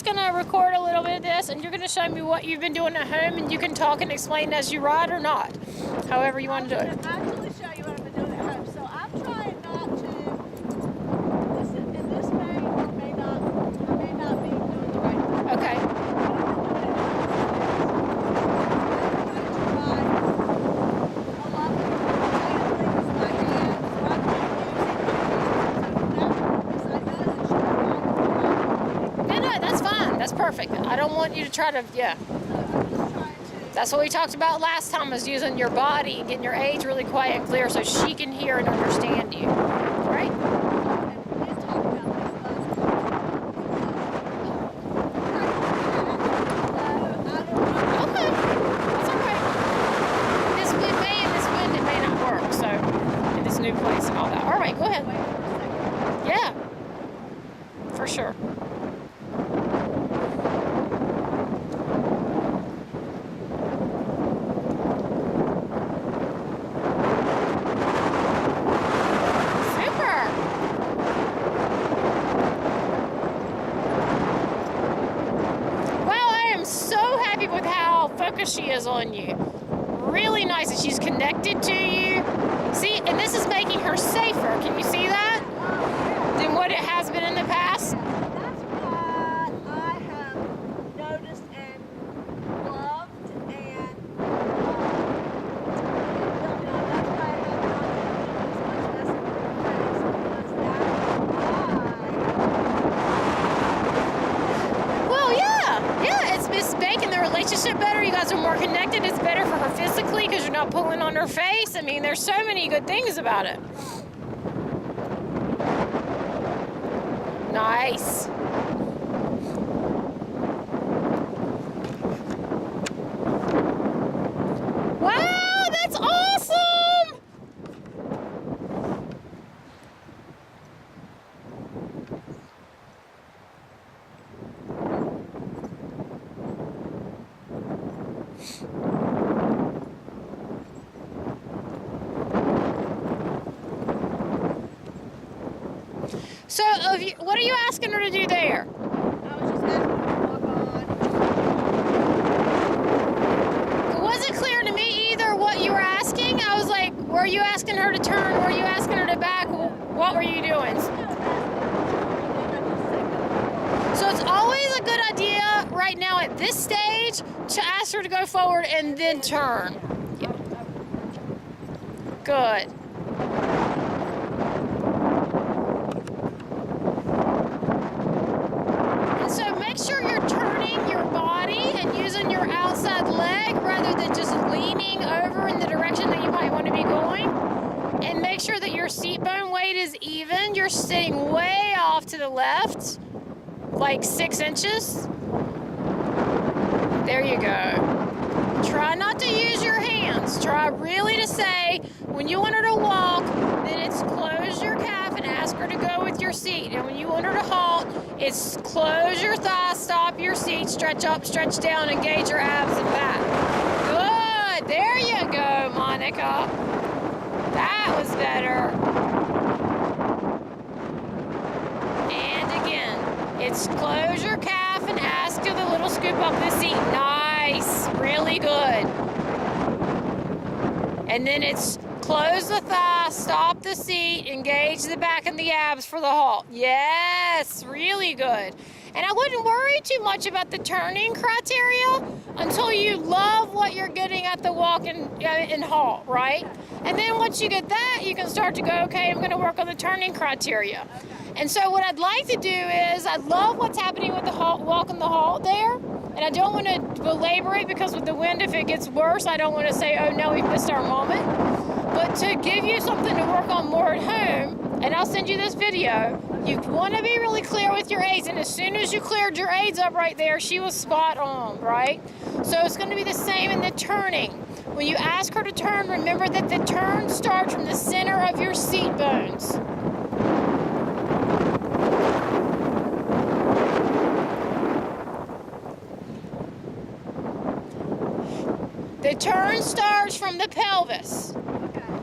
going to record a little bit of this, and you're going to show me what you've been doing at home, and you can talk and explain as you ride or not, however you want to do it. I'll actually show you what I've been doing at home. So I'm trying not to, in this vein, I may not be doing the right thing. Okay. That's perfect. I don't want you to try to, That's what we talked about last time, was using your body and getting your aids really quiet and clear so she can hear and understand you. Right? Okay. That's okay. This may in this wind, it may not work, so in this new place and all that. All right, go ahead. Yeah. For sure. With how focused she is on you. Really nice that she's connected to you. See, and this is making her safer. Can you see that? Than what it has been in the past? That's what I have noticed and loved, and that's why I have not as much as well, yeah, it's making the relationship better. You guys are more connected. It's better for her physically because you're not pulling on her face. I mean, there's so many good things about it. Nice. Wow, that's awesome! So, what are you asking her to do there? I was just asking her to walk on. It wasn't clear to me either what you were asking. I was like, were you asking her to turn? Were you asking her to back? What were you doing? So it's always a good idea right now at this stage to ask her to go forward and then turn. Yeah. Good. Make sure you're turning your body and using your outside leg rather than just leaning over in the direction that you might want to be going. And make sure that your seat bone weight is even. You're sitting way off to the left, like 6 inches. There you go. Try not to use your hands. Try really to say, when you want her to walk, then it's close your calf and ask her to go with your seat. And when you want her to halt, it's close your thighs, stop your seat, stretch up, stretch down, engage your abs and back. Good. There you go, Monica. That was better. And again, it's close your calf and ask her the little scoop up the seat. Nice. Really good. And then it's close the thigh, stop the seat, engage the back and the abs for the halt. Yes, really good. And I wouldn't worry too much about the turning criteria until you love what you're getting at the walk and halt, right? And then once you get that, you can start to go, okay, I'm going to work on the turning criteria. And so what I'd like to do is, I love what's happening with the halt, walk and the halt there. And I don't want to belabor it because with the wind, if it gets worse, I don't want to say, oh no, we've missed our moment. But to give you something to work on more at home, and I'll send you this video, you want to be really clear with your aids. And as soon as you cleared your aids up right there, she was spot on, right? So it's going to be the same in the turning. When you ask her to turn, remember that the turn starts from the center of your seat bones. The turn starts from the pelvis,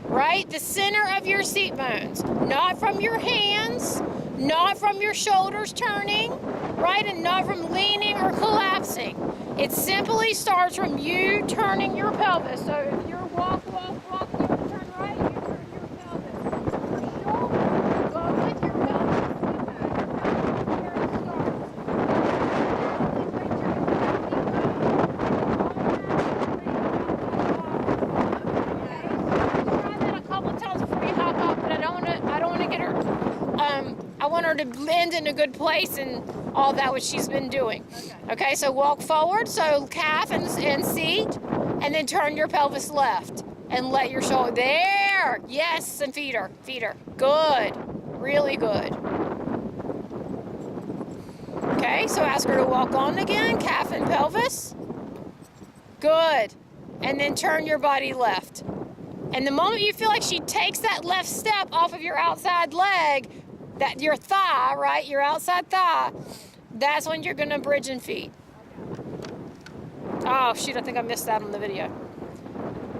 right? The center of your seat bones, not from your hands, not from your shoulders turning, right? And not from leaning It simply starts from you turning your pelvis. So if you're walk, you turn right, you turn your pelvis. Your shoulders go with your pelvis. Where it starts. Try that a couple times before you hop up, but I don't want to get her. I want her to blend in a good place and all that what she's been doing. Okay, so walk forward, so calf and seat, and then turn your pelvis left and let your shoulder, there, yes, and feed her, good, really good. Okay, so ask her to walk on again, calf and pelvis, good, and then turn your body left. And the moment you feel like she takes that left step off of your outside leg, that your thigh, right, your outside thigh, that's when you're gonna bridge and feed. Oh shoot, I think I missed that on the video.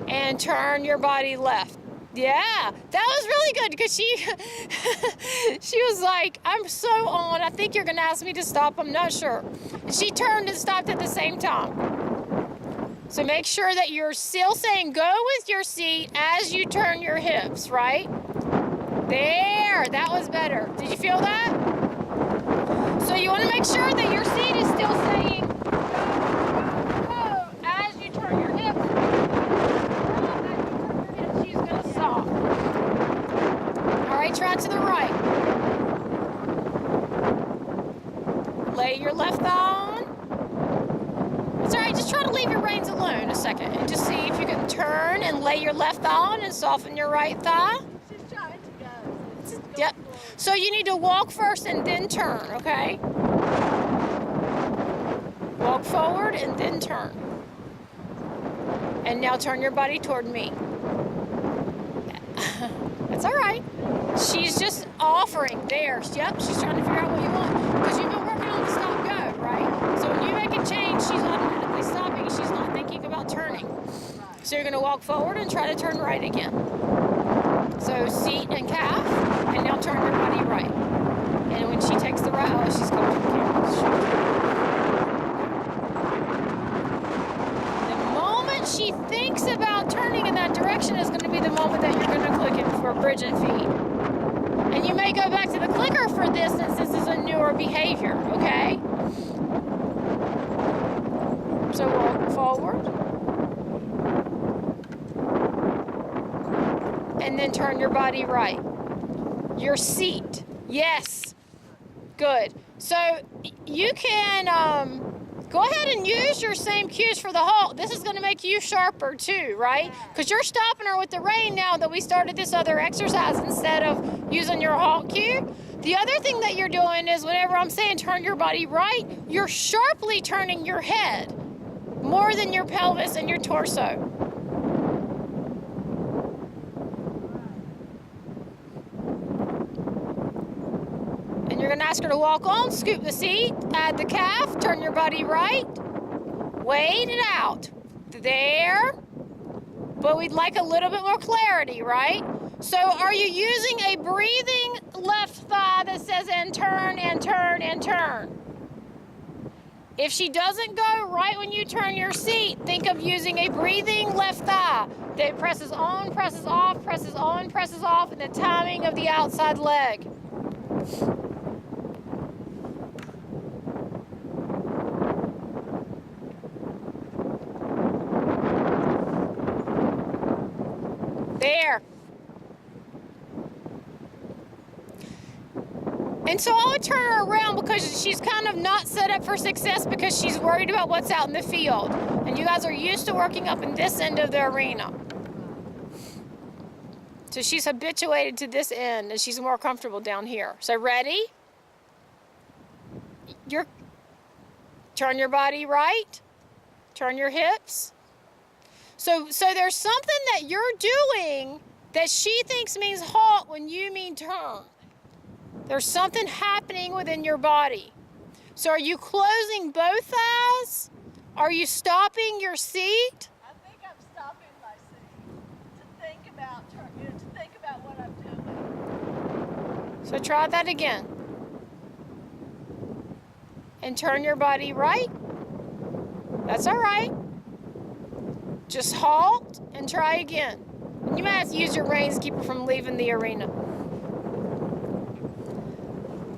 And turn your body left. Yeah, that was really good because she was like, I'm so on, I think you're gonna ask me to stop, I'm not sure. And she turned and stopped at the same time. So make sure that you're still saying go with your seat as you turn your hips, right? There, that was better. Did you feel that? So you want to make sure that your seat is still saying go as you turn your hips. As you turn your hips, she's going to stop. All right, try to the right. Lay your left thigh on. It's all right, just try to leave your reins alone a second and just see if you can turn and lay your left thigh on and soften your right thigh. She's trying to go. Yep. So you need to walk first and then turn, okay? Walk forward and then turn. And now turn your body toward me. That's all right. She's just offering there. Yep, she's trying to figure out what you want. Because you've been working on the stop go, right? So when you make a change, she's automatically stopping. She's not thinking about turning. So you're going to walk forward and try to turn right again. So seat and calf, and now turn your body right. And when she takes the right, oh, she's coming to the camera. The moment she thinks about turning in that direction is going to be the moment that you're going to click in for bridge and feed. And you may go back to the clicker for this since this is a newer behavior, okay? So walk forward. And then turn your body right. Your seat. Yes. Good. So you can go ahead and use your same cues for the halt. This is going to make you sharper too, right? Because you're stopping her with the rein now that we started this other exercise instead of using your halt cue. The other thing that you're doing is whenever I'm saying turn your body right, you're sharply turning your head more than your pelvis and your torso. You're going to ask her to walk on, scoop the seat, add the calf, turn your body right, wait it out. There. But we'd like a little bit more clarity, right? So are you using a breathing left thigh that says and turn, and turn, and turn? If she doesn't go right when you turn your seat, think of using a breathing left thigh that presses on, presses off, presses on, presses off, and the timing of the outside leg. There. And so I would turn her around because she's kind of not set up for success because she's worried about what's out in the field. And you guys are used to working up in this end of the arena. So she's habituated to this end and she's more comfortable down here. So ready? Turn your body right. Turn your hips. So there's something that you're doing that she thinks means halt when you mean turn. There's something happening within your body. So are you closing both thighs? Are you stopping your seat? I think I'm stopping my seat to think about what I'm doing. So try that again. And turn your body right. That's all right. Just halt and try again. You might have to use your reins to keep her from leaving the arena.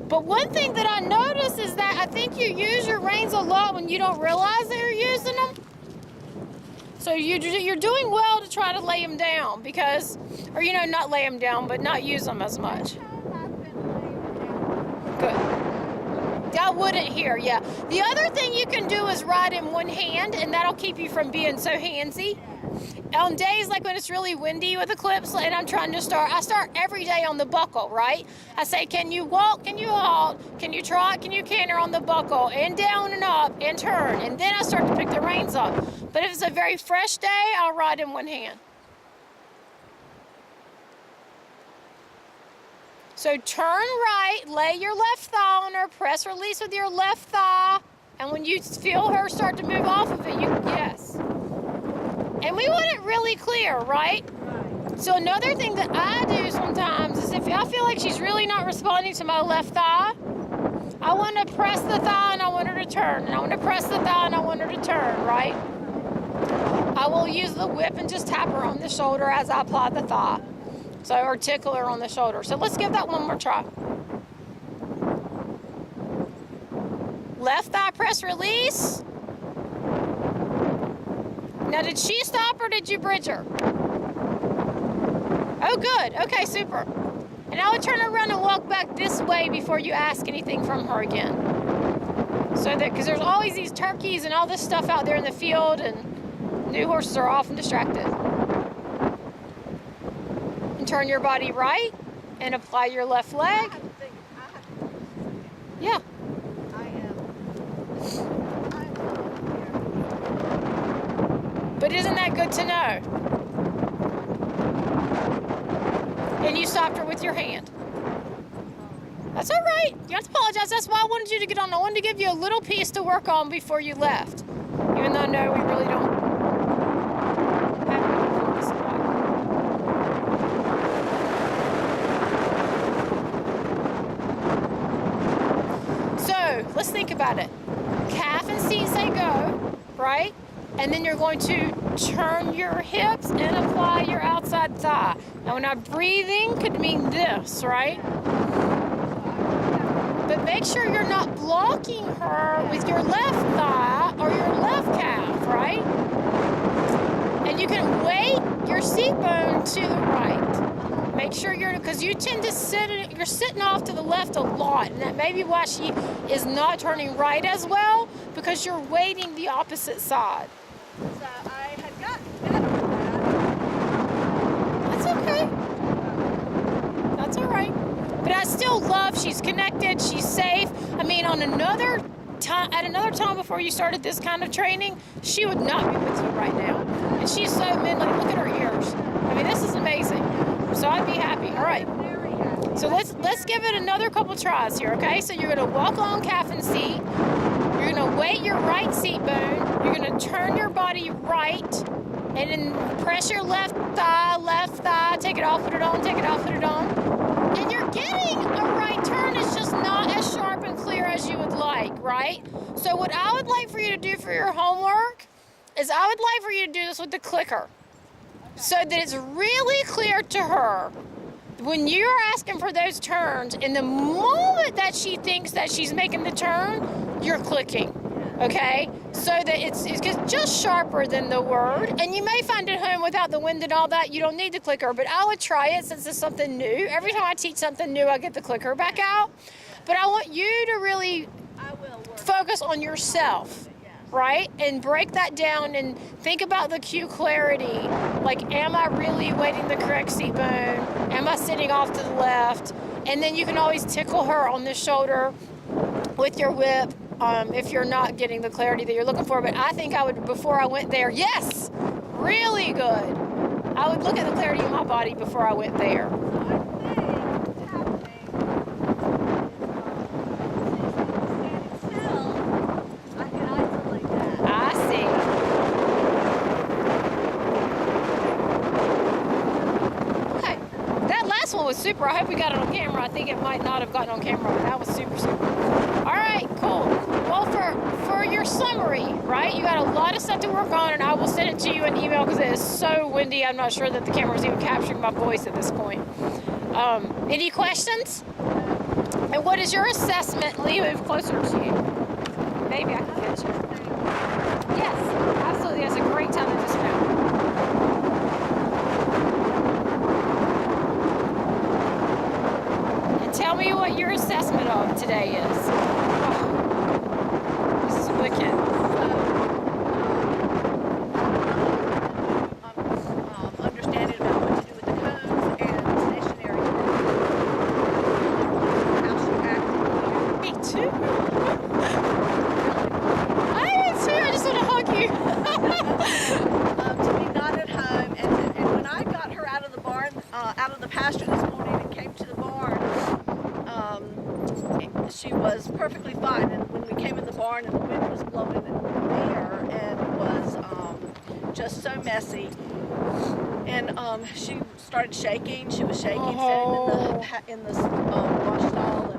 But one thing that I noticed is that I think you use your reins a lot when you don't realize that you're using them. So you're doing well to try to lay them down because, or not lay them down, but not use them as much. Good. I wouldn't here, yeah. The other thing you can do is ride in one hand, and that'll keep you from being so handsy. On days like when it's really windy with Eclipse and I'm trying to start, I start every day on the buckle, right? I say, can you walk, can you halt, can you trot, can you canter on the buckle, and down and up, and turn. And then I start to pick the reins up. But if it's a very fresh day, I'll ride in one hand. So turn right, lay your left thigh on her, press release with your left thigh, and when you feel her start to move off of it, yes. And we want it really clear, right? So another thing that I do sometimes is if I feel like she's really not responding to my left thigh, I want to press the thigh and I want her to turn, and I want to press the thigh and I want her to turn, right? I will use the whip and just tap her on the shoulder as I apply the thigh. So, or tickle her on the shoulder. So let's give that one more try. Left thigh press release. Now, did she stop or did you bridge her? Oh, good. Okay, super. And I would turn around and walk back this way before you ask anything from her again. So that, because there's always these turkeys and all this stuff out there in the field, and new horses are often distracted. And turn your body right and apply your left leg. Yeah. But isn't that good to know? And you stopped her with your hand. That's all right. You don't have to apologize. That's why I wanted you to get on. I wanted to give you a little piece to work on before you left. Even though I know we really don't have any. So let's think about it. Calf and seat say go, right? And then you're going to turn your hips and apply your outside thigh. Now, when I'm breathing, could mean this, right? But make sure you're not blocking her with your left thigh or your left calf, right? And you can weight your seat bone to the right. Make sure because you tend to you're sitting off to the left a lot, and that may be why she is not turning right as well, because you're weighting the opposite side. So I had gotten better with that. That's okay. That's all right. But I still love she's connected, she's safe. I mean, at another time before you started this kind of training, she would not be with you right now. And she's so manly. Look at her ears. I mean, this is amazing. So I'd be happy. All right. Very happy. So let's give it another couple tries here, okay? So you're going to walk on calf and seat. You're going to weight your right seat bone. You're going to turn your body right, and then press your left thigh, take it off, put it on, take it off, put it on. And you're getting a right turn. It's just not as sharp and clear as you would like, right? So what I would like for you to do for your homework is I would like for you to do this with the clicker, so that it's really clear to her when you're asking for those turns, and the moment that she thinks that she's making the turn, you're clicking, okay? So that it's just sharper than the word. And you may find at home without the wind and all that, you don't need the clicker, but I would try it since it's something new. Every time I teach something new, I get the clicker back out. But I want you to really focus on yourself, right? And break that down and think about the cue clarity. Like, am I really weighting the correct seat bone? Am I sitting off to the left? And then you can always tickle her on the shoulder with your whip if you're not getting the clarity that you're looking for. But I think I would, before I went there, yes, really good. I would look at the clarity of my body before I went there. Was super. I hope we got it on camera. I think it might not have gotten on camera, but that was super. All right, cool. Well, for your summary, right? You got a lot of stuff to work on, and I will send it to you in email because it is so windy. I'm not sure that the camera's even capturing my voice at this point. Any questions? And what is your assessment? Lee, move closer to you. Maybe I can catch you. Yes, absolutely. That's a great time to dismount. And tell me what your assessment of today is. Oh, this is wicked. Understanding about what to do with the cones and stationary. How she acted. Me too. I do too. I just want to hug you. To be not at home, and when I got her out of the barn, out of the pasture this morning and came to the barn, she was perfectly fine. And when we came in the barn and the wind was blowing in there and it was just so messy, and she started shaking. She was shaking, standing in the wash stall,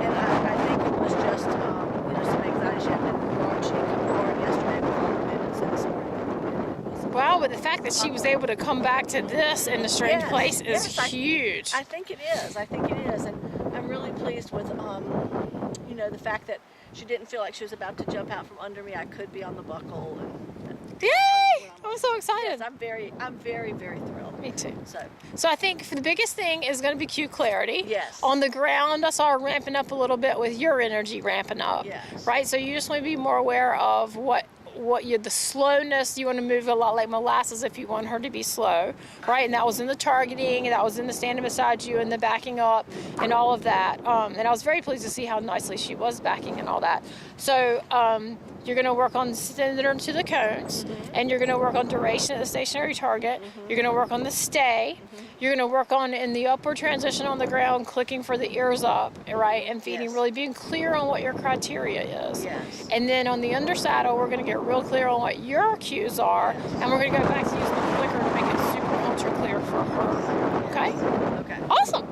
and I think it was just some anxiety. She hadn't been in the barn. She had come to the barn yesterday with all the wind, and so this morning. Wow, but the fact that she was able to come back to this in a strange Yes, place is yes, huge. I think it is. I think it is, and I'm really pleased with the fact that she didn't feel like she was about to jump out from under me. I could be on the buckle. And Yay! I'm so excited. yes, I'm very, very thrilled. Me too. So I think the biggest thing is going to be cue clarity. Yes. On the ground, I saw her ramping up a little bit with your energy ramping up. Yes. Right? So you just want to be more aware of the slowness. You want to move a lot like molasses if you want her to be slow, right? And that was in the targeting, and that was in the standing beside you and the backing up and all of that. And I was very pleased to see how nicely she was backing and all that. So you're going to work on sending her to the cones, and you're going to work on duration at the stationary target. You're going to work on the stay. You're going to work on in the upward transition on the ground, clicking for the ears up, right? And feeding, Yes. really being clear on what your criteria is. Yes. And then on the undersaddle, we're going to get real clear on what your cues are, and we're going to go back to using the clicker to make it super ultra clear for her. Okay? Okay. Awesome.